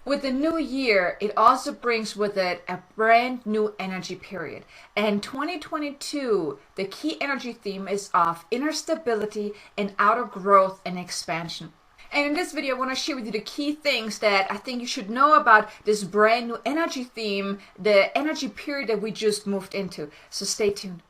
With the new year, it also brings with it a brand new energy period. And 2022, the key energy theme is of inner stability and outer growth and expansion. And in this video, I want to share with you the key things that I think you should know about this brand new energy theme, the energy period that we just moved into. So stay tuned.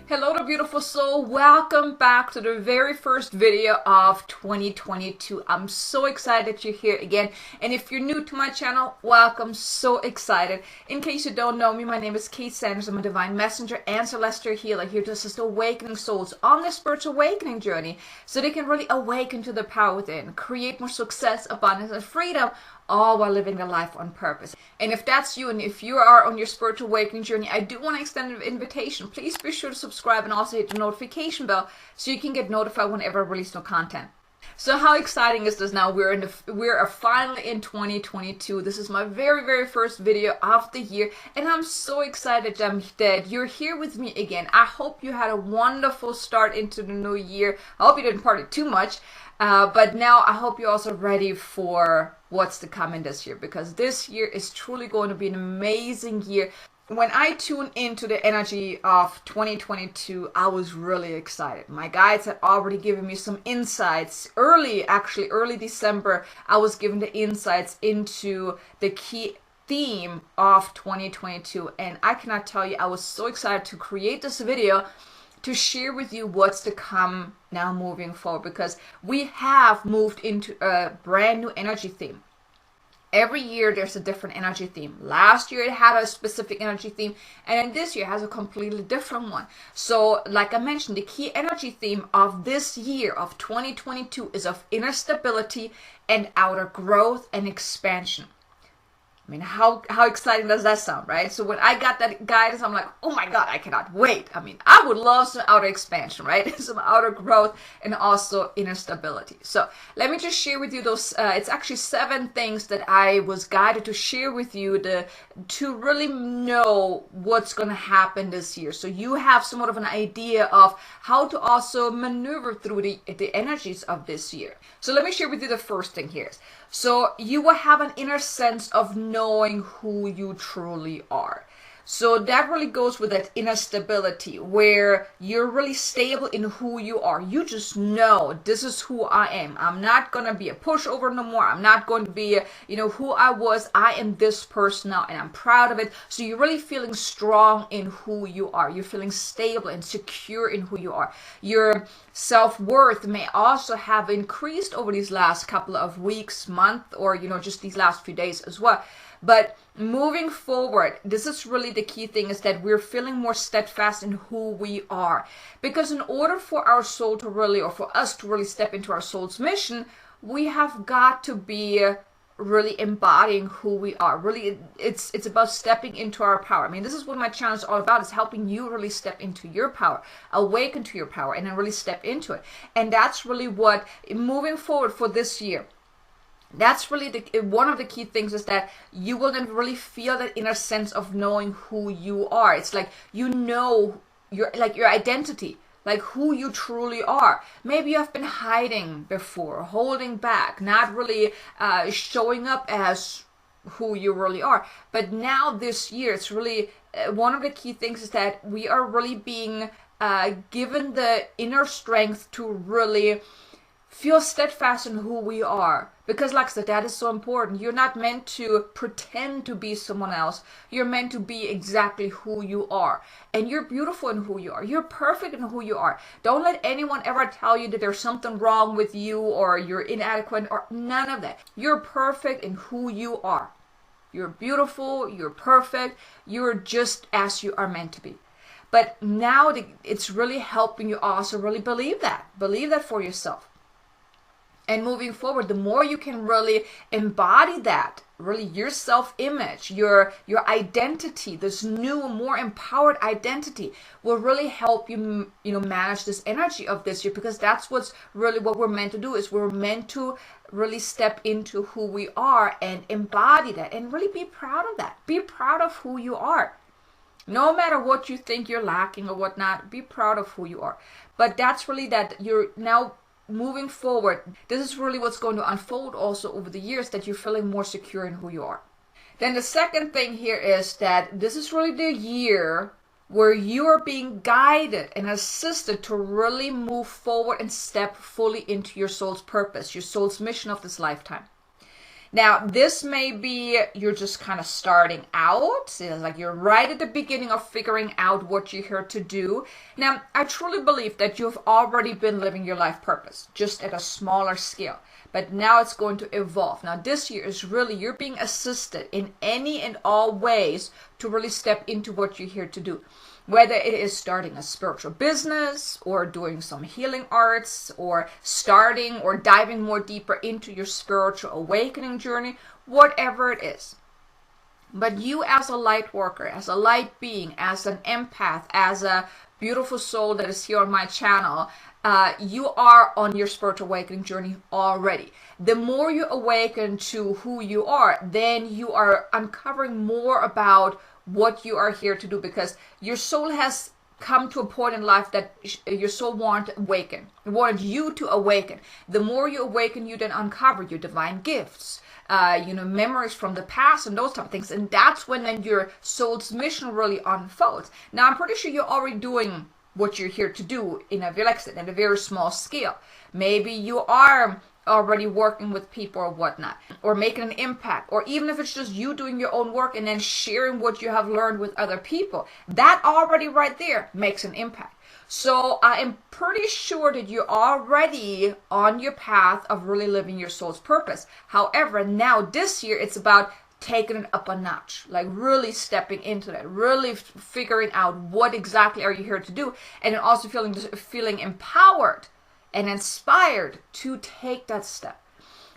Hello, the beautiful soul. Welcome back to the very first video of 2022. I'm so excited that you're here again. And if you're new to my channel, welcome. So excited. In case you don't know me, my name is Kate Sanders. I'm a divine messenger and celestial healer here to assist awakening souls on their spiritual awakening journey so they can really awaken to the power within, create more success, abundance, and freedom, all while living their life on purpose. And if that's you, and if you are on your spiritual awakening journey, I do want to extend an invitation. Please be sure to subscribe and also hit the notification bell so you can get notified whenever I release new content. So how exciting is this now? We're finally in 2022. This is my very first video of the year, and I'm so excited that you're here with me again. I hope you had a wonderful start into the new year. I hope you didn't party too much. But now I hope you're also ready for what's to come in this year, because this year is truly going to be an amazing year. When I tuned into the energy of 2022, I was really excited. My guides had already given me some insights. Early December, I was given the insights into the key theme of 2022. And I cannot tell you, I was so excited to create this video to share with you what's to come now moving forward, because we have moved into a brand new energy theme. Every year there's a different energy theme. Last year it had a specific energy theme, and then this year has a completely different one. So like I mentioned, the key energy theme of this year of 2022 is of inner stability and outer growth and expansion. I mean, how exciting does that sound, right? So when I got that guidance, I'm like, oh my God, I cannot wait. I mean, I would love some outer expansion, right? Some outer growth and also inner stability. So let me just share with you those, it's actually 7 things that I was guided to share with you to really know what's going to happen this year. So you have somewhat of an idea of how to also maneuver through the energies of this year. So let me share with you the first thing here. So you will have an inner sense of knowing who you truly are. So that really goes with that inner stability, where you're really stable in who you are. You just know, this is who I am. I'm not going to be a pushover no more. I'm not going to be, who I was. I am this person now, and I'm proud of it. So you're really feeling strong in who you are. You're feeling stable and secure in who you are. Your self-worth may also have increased over these last couple of weeks, month, or, just these last few days as well. But moving forward, this is really the key thing, is that we're feeling more steadfast in who we are. Because in order for our soul to really, or for us to really step into our soul's mission, we have got to be really embodying who we are. Really, it's about stepping into our power. I mean, this is what my channel is all about, is helping you really step into your power, awaken to your power, and then really step into it. And that's really what, moving forward for this year, that's really one of the key things, is that you will then really feel that inner sense of knowing who you are. It's like, your identity, like who you truly are. Maybe you have been hiding before, holding back, not really showing up as who you really are. But now this year, it's really one of the key things is that we are really being given the inner strength to really feel steadfast in who we are. Because like I said, that is so important. You're not meant to pretend to be someone else. You're meant to be exactly who you are. And you're beautiful in who you are. You're perfect in who you are. Don't let anyone ever tell you that there's something wrong with you, or you're inadequate, or none of that. You're perfect in who you are. You're beautiful. You're perfect. You're just as you are meant to be. But now it's really helping you also really believe that. Believe that for yourself. And moving forward, the more you can really embody that, really your self-image, your identity, this new, more empowered identity will really help you, manage this energy of this year, because that's what's really what we're meant to do, is we're meant to really step into who we are and embody that and really be proud of that. Be proud of who you are. No matter what you think you're lacking or whatnot, be proud of who you are. But that's really that you're now moving forward, this is really what's going to unfold also over the years, that you're feeling more secure in who you are. Then the second thing here is that this is really the year where you are being guided and assisted to really move forward and step fully into your soul's purpose, your soul's mission of this lifetime. Now, this may be you're just kind of starting out. It's like you're right at the beginning of figuring out what you're here to do. Now, I truly believe that you've already been living your life purpose, just at a smaller scale. But now it's going to evolve. Now, this year is really, you're being assisted in any and all ways to really step into what you're here to do. Whether it is starting a spiritual business, or doing some healing arts, or starting or diving more deeper into your spiritual awakening journey, whatever it is. But you as a light worker, as a light being, as an empath, as a beautiful soul that is here on my channel, you are on your spiritual awakening journey already. The more you awaken to who you are, then you are uncovering more about what you are here to do, because your soul has come to a point in life that your soul wanted to awaken. It wanted you to awaken. The more you awaken, you then uncover your divine gifts, memories from the past and those type of things. And that's when then your soul's mission really unfolds. Now, I'm pretty sure you're already doing what you're here to do in a very small scale. Maybe you are already working with people or whatnot, or making an impact, or even if it's just you doing your own work and then sharing what you have learned with other people, that already right there makes an impact. So I am pretty sure that you're already on your path of really living your soul's purpose. However, now this year it's about taking it up a notch, like really stepping into that, really figuring out what exactly are you here to do, and then also feeling empowered and inspired to take that step.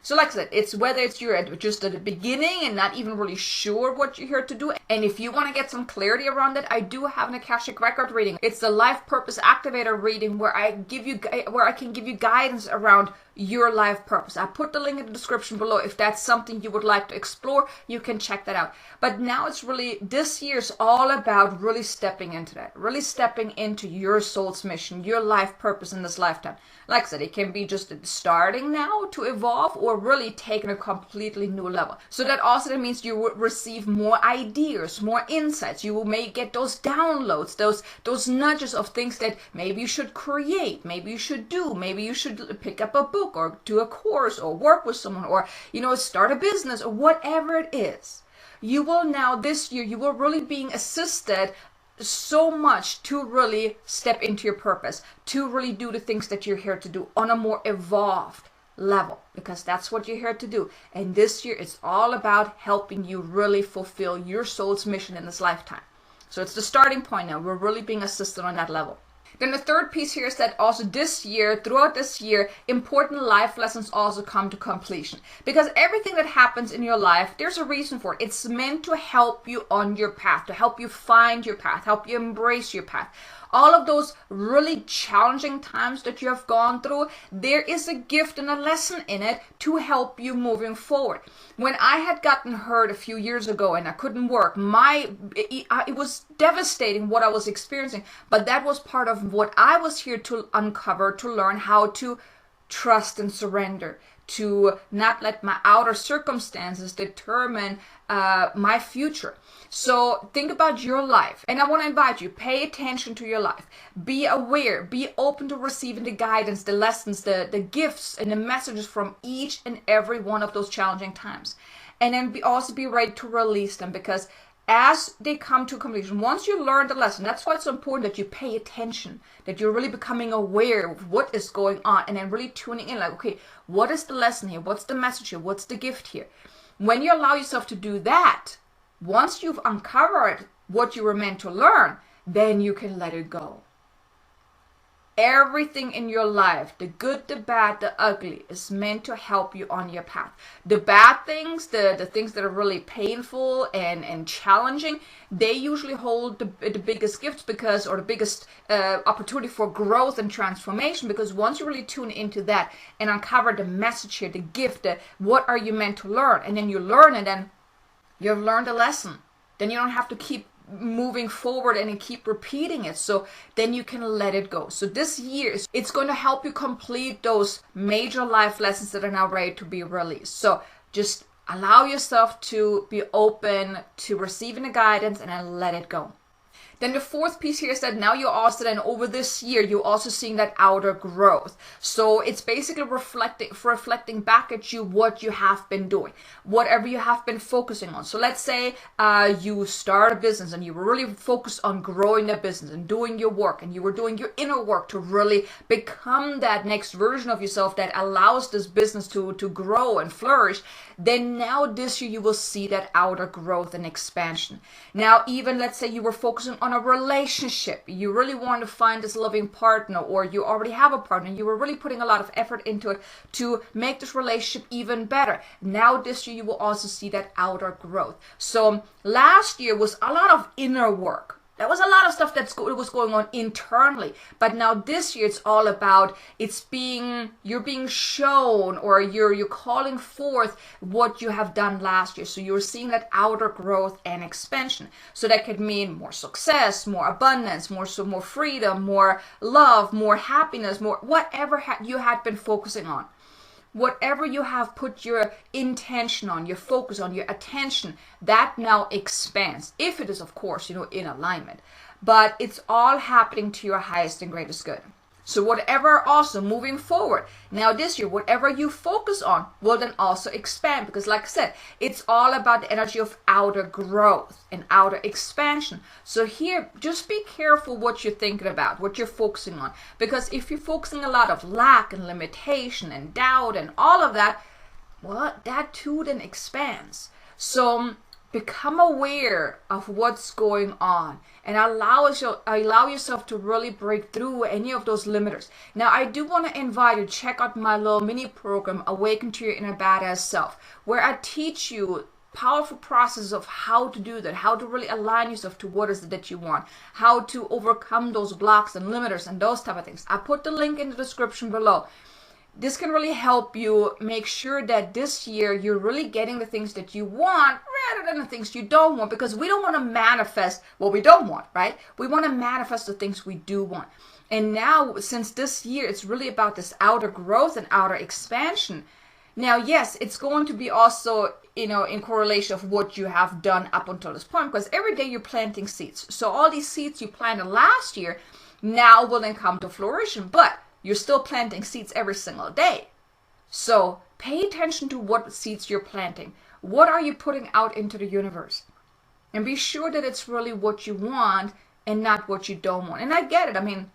So like I said, it's whether you're just at the beginning and not even really sure what you're here to do. And if you want to get some clarity around it, I do have an Akashic Record reading. It's the Life Purpose Activator reading where I can give you guidance around your life purpose. I put the link in the description below. If that's something you would like to explore, you can check that out. But now it's really, this year's all about really stepping into that, really stepping into your soul's mission, your life purpose in this lifetime. Like I said, it can be just starting now to evolve, or really taking a completely new level. So that also means you will receive more ideas, more insights. You may get those downloads, those nudges of things that maybe you should create, maybe you should do, maybe you should pick up a book, or do a course, or work with someone, or start a business, or whatever it is. You will now, this year, you will really being assisted so much to really step into your purpose, to really do the things that you're here to do on a more evolved level, because that's what you're here to do. And this year it's all about helping you really fulfill your soul's mission in this lifetime. So it's the starting point now. We're really being assisted on that level. Then the third piece here is that also this year, throughout this year, important life lessons also come to completion. Because everything that happens in your life, there's a reason for it. It's meant to help you on your path, to help you find your path, help you embrace your path. All of those really challenging times that you have gone through, there is a gift and a lesson in it to help you moving forward. When I had gotten hurt a few years ago and I couldn't work, it was devastating what I was experiencing, but that was part of what I was here to uncover, to learn how to trust and surrender, to not let my outer circumstances determine my future. So think about your life, and I want to invite you, pay attention to your life. Be aware, be open to receiving the guidance, the lessons, the gifts, and the messages from each and every one of those challenging times. And then also be ready to release them, because as they come to completion, once you learn the lesson, that's why it's so important that you pay attention, that you're really becoming aware of what is going on, and then really tuning in, like, okay, what is the lesson here? What's the message here? What's the gift here? When you allow yourself to do that, once you've uncovered what you were meant to learn, then you can let it go. Everything in your life, the good, the bad, the ugly, is meant to help you on your path. The bad things, the things that are really painful and challenging, they usually hold the biggest gifts, or the biggest opportunity for growth and transformation, because once you really tune into that and uncover the message here, the gift, what are you meant to learn, and then you learn, and then you've learned a lesson. Then you don't have to keep moving forward and keep repeating it. So then you can let it go. So this year, it's going to help you complete those major life lessons that are now ready to be released. So just allow yourself to be open to receiving the guidance and then let it go. Then the fourth piece here is that now you're also then over this year, you're also seeing that outer growth. So it's basically reflecting back at you what you have been doing, whatever you have been focusing on. So let's say you start a business and you were really focused on growing the business and doing your work, and you were doing your inner work to really become that next version of yourself that allows this business to grow and flourish. Then now this year you will see that outer growth and expansion. Now even let's say you were focusing on a relationship, you really want to find this loving partner, or you already have a partner, you were really putting a lot of effort into it to make this relationship even better. Now this year you will also see that outer growth. So last year was a lot of inner work. There was a lot of stuff that was going on internally, but now this year it's all about you're being shown, or you're calling forth what you have done last year. So you're seeing that outer growth and expansion. So that could mean more success, more abundance, more freedom, more love, more happiness, more whatever you had been focusing on. Whatever you have put your intention on, your focus on, your attention, that now expands. If it is, of course, in alignment. But it's all happening to your highest and greatest good. So whatever also moving forward, now this year, whatever you focus on will then also expand. Because like I said, it's all about the energy of outer growth and outer expansion. So here, just be careful what you're thinking about, what you're focusing on. Because if you're focusing a lot of lack and limitation and doubt and all of that, well, that too then expands. So become aware of what's going on and allow yourself to really break through any of those limiters. Now, I do want to invite you to check out my little mini program, Awaken to Your Inner Badass Self, where I teach you powerful process of how to do that, how to really align yourself to what is it that you want, how to overcome those blocks and limiters and those type of things. I put the link in the description below. This can really help you make sure that this year you're really getting the things that you want rather than the things you don't want, because we don't want to manifest what we don't want, right? We want to manifest the things we do want. And now, since this year, it's really about this outer growth and outer expansion. Now, yes, it's going to be also, in correlation of what you have done up until this point, because every day you're planting seeds. So all these seeds you planted last year now will then come to fruition, but you're still planting seeds every single day. So pay attention to what seeds you're planting. What are you putting out into the universe? And be sure that it's really what you want and not what you don't want. And I get it. I mean,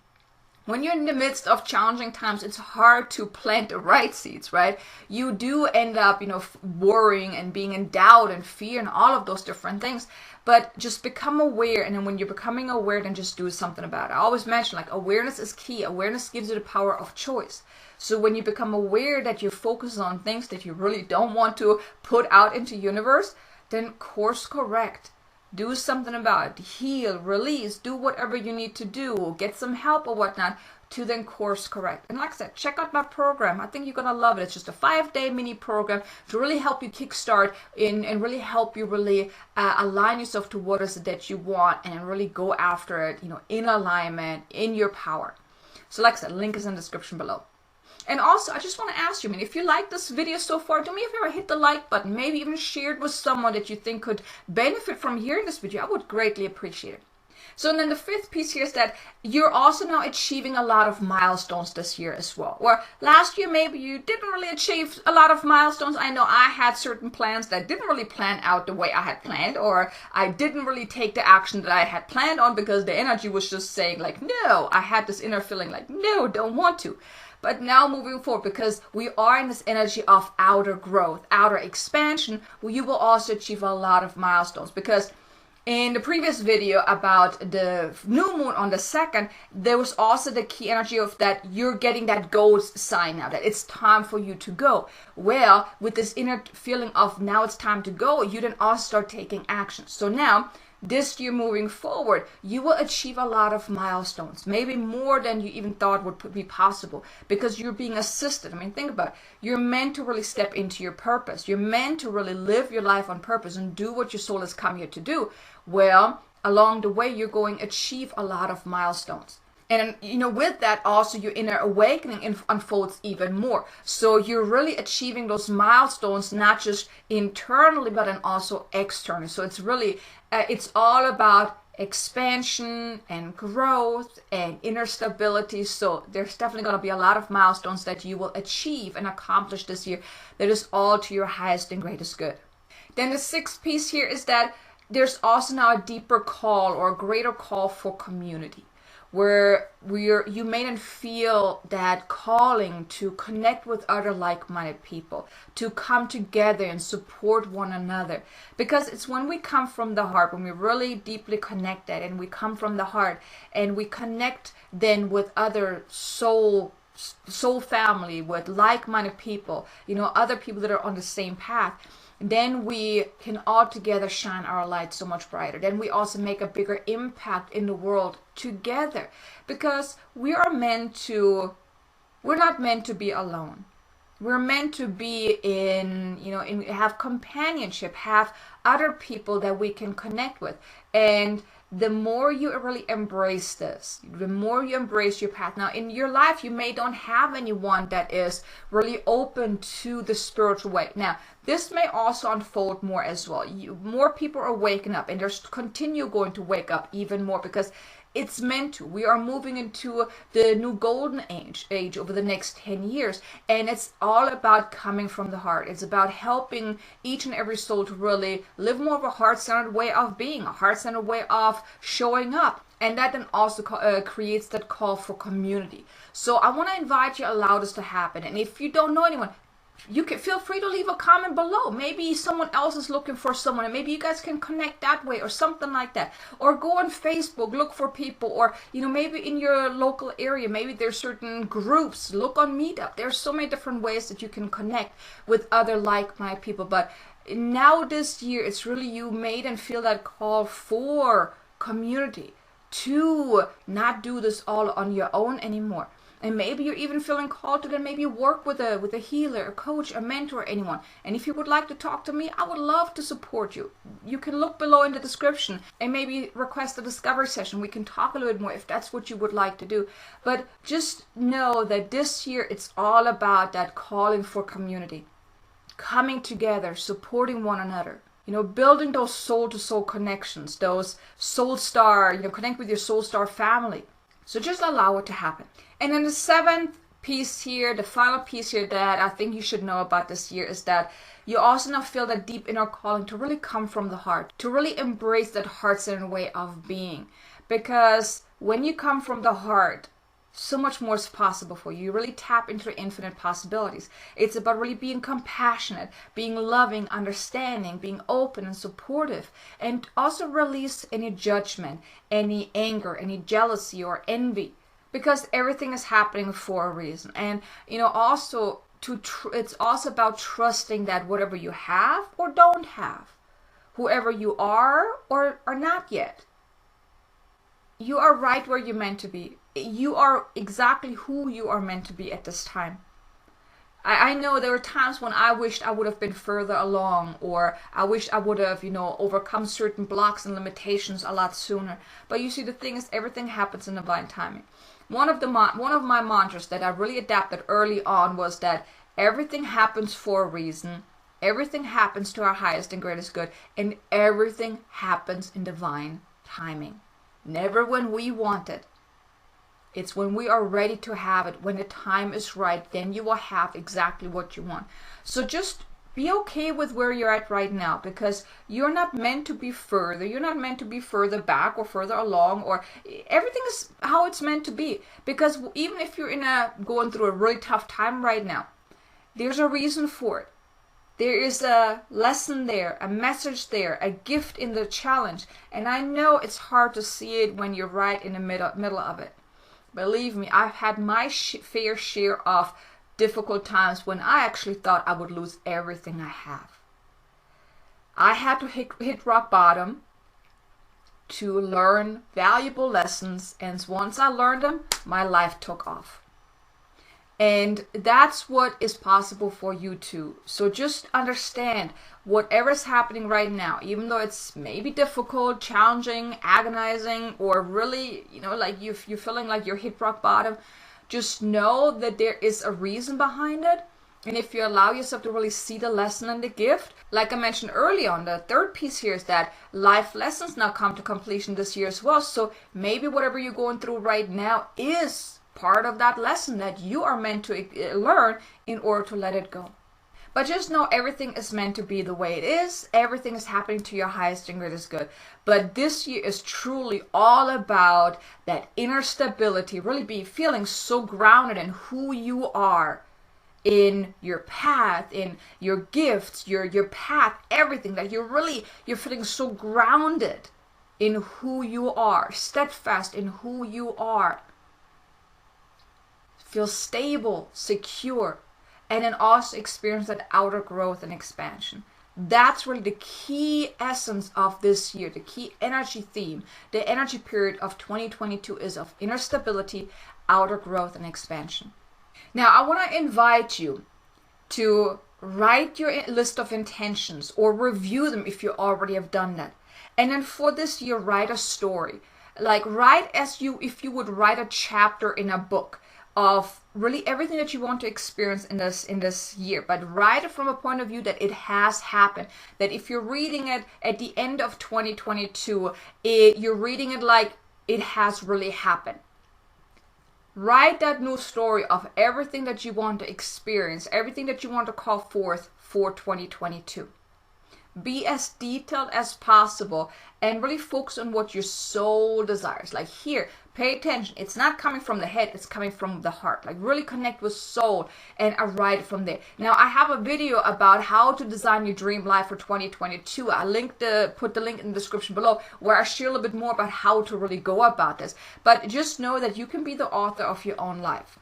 when you're in the midst of challenging times, it's hard to plant the right seeds, right? You do end up, worrying and being in doubt and fear and all of those different things. But just become aware, and then when you're becoming aware, then just do something about it. I always mention, awareness is key. Awareness gives you the power of choice. So when you become aware that you're focused on things that you really don't want to put out into the universe, then course correct. Do something about it. Heal, release, do whatever you need to do. Get some help or whatnot to then course correct. And like I said, check out my program. I think you're going to love it. It's just a 5-day mini program to really help you kickstart and really help you really align yourself to what is it that you want and really go after it, in alignment, in your power. So like I said, link is in the description below. And also, I just want to ask you, if you like this video so far, do me a favor, hit the like button, maybe even share it with someone that you think could benefit from hearing this video. I would greatly appreciate it. So then the fifth piece here is that you're also now achieving a lot of milestones this year as well. Or last year, maybe you didn't really achieve a lot of milestones. I know I had certain plans that didn't really plan out the way I had planned, or I didn't really take the action that I had planned on because the energy was just saying no. I had this inner feeling no, don't want to. But now moving forward, because we are in this energy of outer growth, outer expansion, you will also achieve a lot of milestones. Because in the previous video about the new moon on the 2nd, there was also the key energy of that you're getting that go sign now, that it's time for you to go. Well, with this inner feeling of now it's time to go, you then also start taking action. So now, this year moving forward, you will achieve a lot of milestones, maybe more than you even thought would be possible, because you're being assisted. Think about it. You're meant to really step into your purpose. You're meant to really live your life on purpose and do what your soul has come here to do. Well, along the way, you're going to achieve a lot of milestones. And with that also your inner awakening unfolds even more. So you're really achieving those milestones, not just internally, but then also externally. So it's really, it's all about expansion and growth and inner stability. So there's definitely going to be a lot of milestones that you will achieve and accomplish this year that is all to your highest and greatest good. Then the sixth piece here is that there's also now a deeper call or a greater call for community, where you may then feel that calling to connect with other like-minded people, to come together and support one another. Because it's when we come from the heart, when we really deeply connected and we come from the heart and we connect then with other soul family, with like-minded people, other people that are on the same path, then we can all together shine our light so much brighter. Then we also make a bigger impact in the world together, because we're not meant to be alone. We're meant to be have companionship, have other people that we can connect with. And the more you really embrace this, the more you embrace your path. Now, in your life, you may don't have anyone that is really open to the spiritual way. Now, this may also unfold more as well. More people are waking up, and there's continue going to wake up even more, because it's meant to. We are moving into the new golden age over the next 10 years. And it's all about coming from the heart. It's about helping each and every soul to really live more of a heart-centered way of being, a heart-centered way of showing up. And that then also creates that call for community. So I want to invite you, allow this to happen. And if you don't know anyone, you can feel free to leave a comment below. Maybe someone else is looking for someone, and maybe you guys can connect that way or something like that. Or go on Facebook, look for people, or maybe in your local area, maybe there's certain groups. Look on Meetup. There's so many different ways that you can connect with other like-minded people. But now this year, it's really you made and feel that call for community, to not do this all on your own anymore. And maybe you're even feeling called to then maybe work with a healer, a coach, a mentor, anyone. And if you would like to talk to me, I would love to support you. You can look below in the description and maybe request a discovery session. We can talk a little bit more if that's what you would like to do. But just know that this year it's all about that calling for community. Coming together, supporting one another. Building those soul-to-soul connections, those soul star, connect with your soul star family. So just allow it to happen. And then the seventh piece here, the final piece here that I think you should know about this year is that you also now feel that deep inner calling to really come from the heart, to really embrace that heart-centered way of being. Because when you come from the heart, so much more is possible for you. You really tap into infinite possibilities. It's about really being compassionate, being loving, understanding, being open and supportive, and also release any judgment, any anger, any jealousy or envy, because everything is happening for a reason. And also it's also about trusting that whatever you have or don't have, whoever you are or are not yet, you are right where you're meant to be. You are exactly who you are meant to be at this time. I know there were times when I wished I would have been further along, or I wished I would have, overcome certain blocks and limitations a lot sooner. But you see, the thing is, everything happens in divine timing. One of my mantras that I really adapted early on was that everything happens for a reason. Everything happens to our highest and greatest good, and everything happens in divine timing. Never when we want it. It's when we are ready to have it, when the time is right, then you will have exactly what you want. So just be okay with where you're at right now, because you're not meant to be further. You're not meant to be further back or further along, or everything is how it's meant to be. Because even if you're going through a really tough time right now, there's a reason for it. There is a lesson there, a message there, a gift in the challenge. And I know it's hard to see it when you're right in the middle of it. Believe me, I've had my fair share of difficult times when I actually thought I would lose everything I have. I had to hit rock bottom to learn valuable lessons, and once I learned them, my life took off. And that's what is possible for you too. So just understand whatever is happening right now, even though it's maybe difficult, challenging, agonizing, or really, like you're feeling like you're hit rock bottom, just know that there is a reason behind it. And if you allow yourself to really see the lesson and the gift, like I mentioned earlier on, the third piece here is that life lessons now come to completion this year as well. So maybe whatever you're going through right now is part of that lesson that you are meant to learn in order to let it go. But just know everything is meant to be the way it is. Everything is happening to your highest and greatest good. But this year is truly all about that inner stability, really be feeling so grounded in who you are, in your path, in your gifts, your path, everything, that you're feeling so grounded in who you are, steadfast in who you are. Feel stable, secure, and then also experience that outer growth and expansion. That's really the key essence of this year, the key energy theme. The energy period of 2022 is of inner stability, outer growth, and expansion. Now, I want to invite you to write your list of intentions or review them if you already have done that. And then for this year, write a story. Like write if you would write a chapter in a book of really everything that you want to experience in this year, but write it from a point of view that it has happened. That if you're reading it at the end of 2022, you're reading it like it has really happened. Write that new story of everything that you want to experience, everything that you want to call forth for 2022. Be as detailed as possible and really focus on what your soul desires. Like here, pay attention. It's not coming from the head, it's coming from the heart. Like really connect with soul and write it from there. Now, I have a video about how to design your dream life for 2022. I put the link in the description below where I share a little bit more about how to really go about this. But just know that you can be the author of your own life.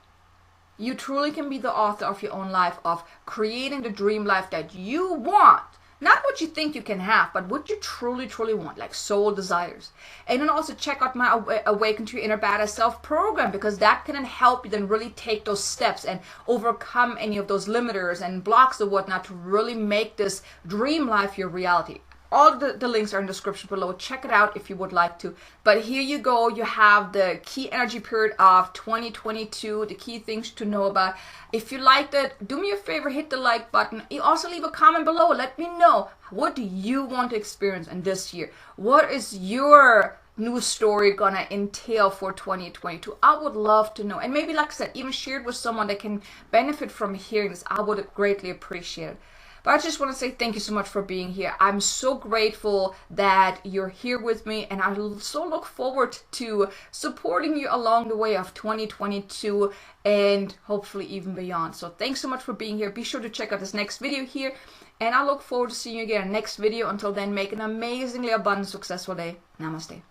You truly can be the author of your own life, of creating the dream life that you want. Not what you think you can have, but what you truly, truly want, like soul desires. And then also check out my Awaken to Your Inner Badass Self program, because that can then help you then really take those steps and overcome any of those limiters and blocks or whatnot to really make this dream life your reality. All the links are in the description below. Check it out if you would like to. But here you go. You have the key energy period of 2022, the key things to know about. If you liked it, do me a favor, hit the like button. You also leave a comment below. Let me know, what do you want to experience in this year? What is your new story gonna entail for 2022? I would love to know. And maybe, like I said, even share it with someone that can benefit from hearing this. I would greatly appreciate it. But I just want to say thank you so much for being here. I'm so grateful that you're here with me, and I so look forward to supporting you along the way of 2022 and hopefully even beyond. So thanks so much for being here. Be sure to check out this next video here, and I look forward to seeing you again in the next video. Until then, make an amazingly abundant, successful day. Namaste.